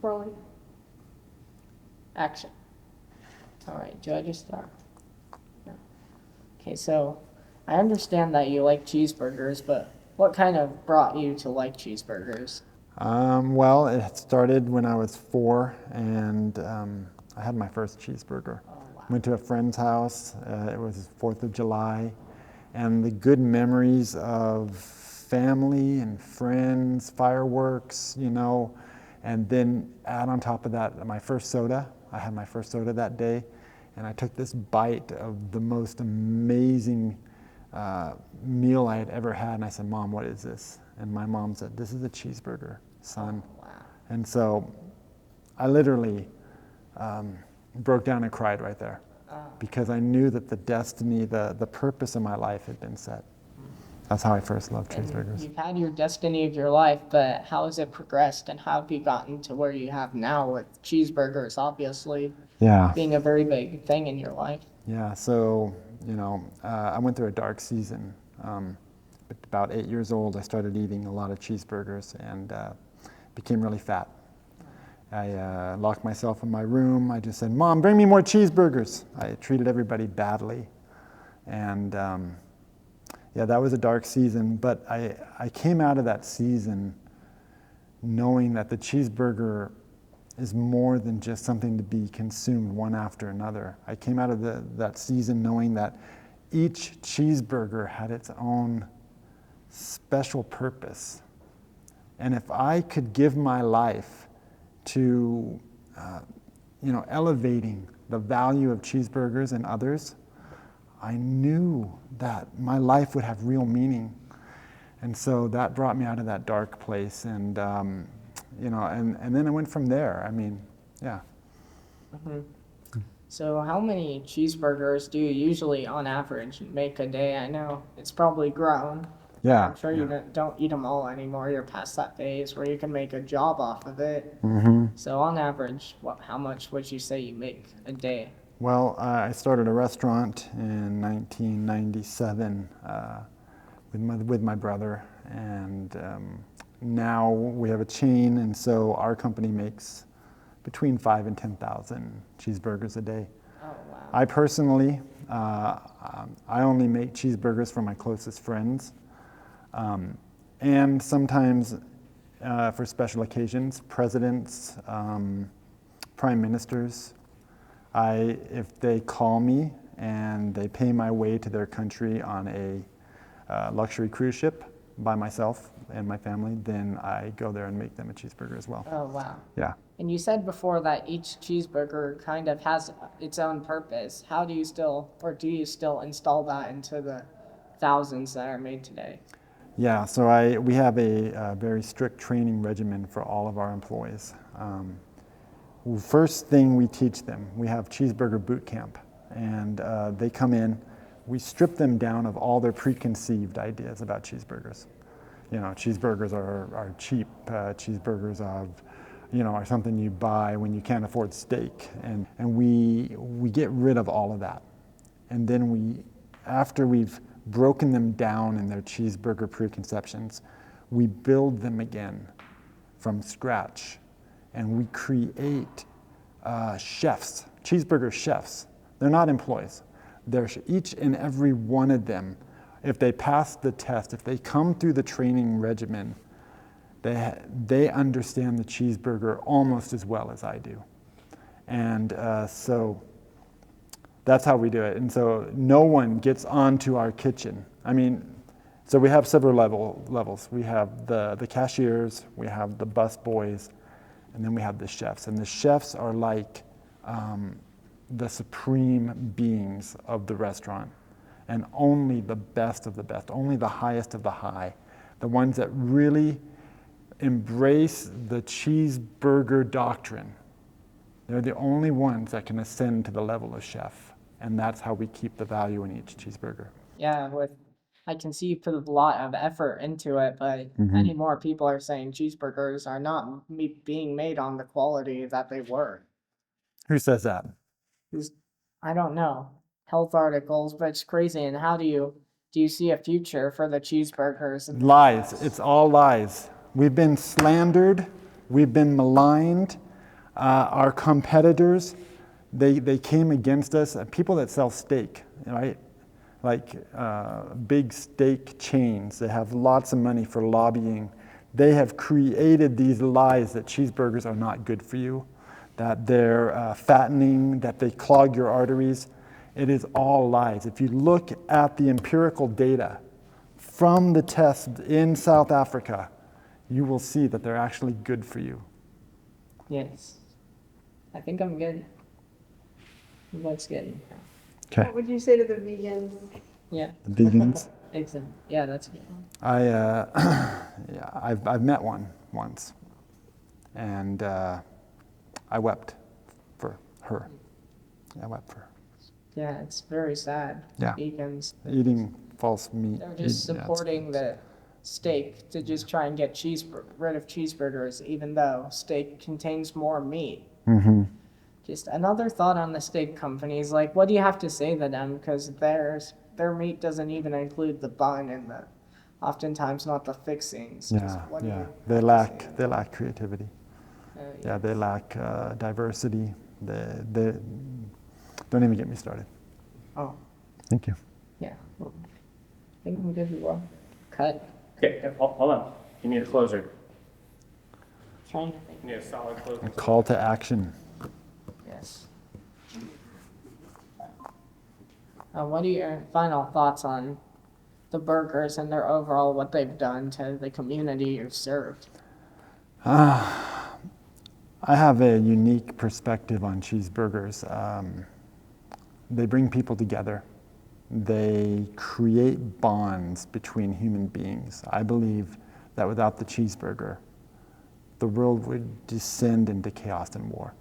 Rolling. Action. All right, do I just start? No. Okay, so I understand that you like cheeseburgers, but what kind of brought you to like cheeseburgers? Well, it started when I was 4, and I had my first cheeseburger. Oh, wow. Went to a friend's house. It was 4th of July, and the good memories of family and friends, fireworks, and then add on top of that my first soda. I had my first soda that day, and I took this bite of the most amazing meal I had ever had, and I said, "Mom, what is this?" And my mom said, "This is a cheeseburger, son." Wow. And so I literally broke down and cried right there because I knew that the destiny, the purpose of my life had been set. That's how I first loved And cheeseburgers. you've had your destiny of your life, but how has it progressed and how have you gotten to where you have now with cheeseburgers, obviously Yeah, being a very big thing in your life? yeah. So, I went through a dark season. At about 8 years old, I started eating a lot of cheeseburgers and became really fat. I locked myself in my room. I just said, "Mom, bring me more cheeseburgers." I treated everybody badly. And yeah, that was a dark season. But I came out of that season knowing that the cheeseburger is more than just something to be consumed one after another. I came out of that season knowing that each cheeseburger had its own special purpose. And if I could give my life to elevating the value of cheeseburgers and others, I knew that my life would have real meaning. And so that brought me out of that dark place, and and then I went from there. I mean, yeah. Mhm. So how many cheeseburgers do you usually, on average, make a day? I know it's probably grown. Yeah, I'm sure you yeah. don't eat them all anymore. You're past that phase where you can make a job off of it. Hmm. So on average, how much would you say you make a day? Well, I started a restaurant in 1997 with my brother, and now we have a chain, and so our company makes between 5 and 10,000 cheeseburgers a day. Oh, wow. I personally, I only make cheeseburgers for my closest friends, and sometimes for special occasions, presidents, prime ministers. If they call me and they pay my way to their country on a luxury cruise ship by myself and my family, then I go there and make them a cheeseburger as well. Oh, wow. Yeah. And you said before that each cheeseburger kind of has its own purpose. How do you still, or do you still install that into the thousands that are made today? Yeah, so we have a very strict training regimen for all of our employees. First thing we teach them, we have cheeseburger boot camp, and they come in. We strip them down of all their preconceived ideas about cheeseburgers. Cheeseburgers are cheap. Cheeseburgers are something you buy when you can't afford steak, and we get rid of all of that, and then after we've broken them down in their cheeseburger preconceptions, we build them again from scratch. And we create chefs, cheeseburger chefs. They're not employees. They're each and every one of them. If they pass the test, if they come through the training regimen, they understand the cheeseburger almost as well as I do. And so that's how we do it. And so no one gets onto our kitchen. I mean, so we have several levels. We have the cashiers, we have the bus boys, and then we have the chefs. And the chefs are like the supreme beings of the restaurant. And only the best of the best, only the highest of the high, the ones that really embrace the cheeseburger doctrine. They're the only ones that can ascend to the level of chef. And that's how we keep the value in each cheeseburger. Yeah, I can see you put a lot of effort into it, but Mm-hmm. many more people are saying cheeseburgers are not being made on the quality that they were. Who says that? These, I don't know, health articles, but it's crazy. And how do you see a future for the cheeseburgers in the Lies. US? It's all lies. We've been slandered. We've been maligned. Our competitors, they came against us. People that sell steak, right? Like big steak chains that have lots of money for lobbying. They have created these lies that cheeseburgers are not good for you, that they're fattening, that they clog your arteries. It is all lies. If you look at the empirical data from the test in South Africa, you will see that they're actually good for you. Yes. I think I'm good. Looks good. Okay. What would you say to the vegans? Yeah. The vegans. Exactly. Yeah, that's good. Yeah, I've met one once, and I wept for her. I wept for her. Yeah, it's very sad. Yeah. Vegans, Eating false meat. they're just yeah, it's- supporting the steak to just try and get rid of cheeseburgers, even though steak contains more meat. Mhm. Just another thought on the steak companies, like, what do you have to say to them? Because their meat doesn't even include the bun and oftentimes not the fixings. Just Yeah, what do yeah. you They have to lack say? they lack creativity. Yeah, they lack diversity. They don't even get me started. Oh, Thank you. yeah. Well, I think I'm good to go. Cut. Okay, hold on. You need a closer. Trying to think. You need a solid closer. Call to action. Yes. What are your final thoughts on the burgers and their overall what they've done to the community you've served? I have a unique perspective on cheeseburgers. They bring people together. They create bonds between human beings. I believe that without the cheeseburger, the world would descend into chaos and war.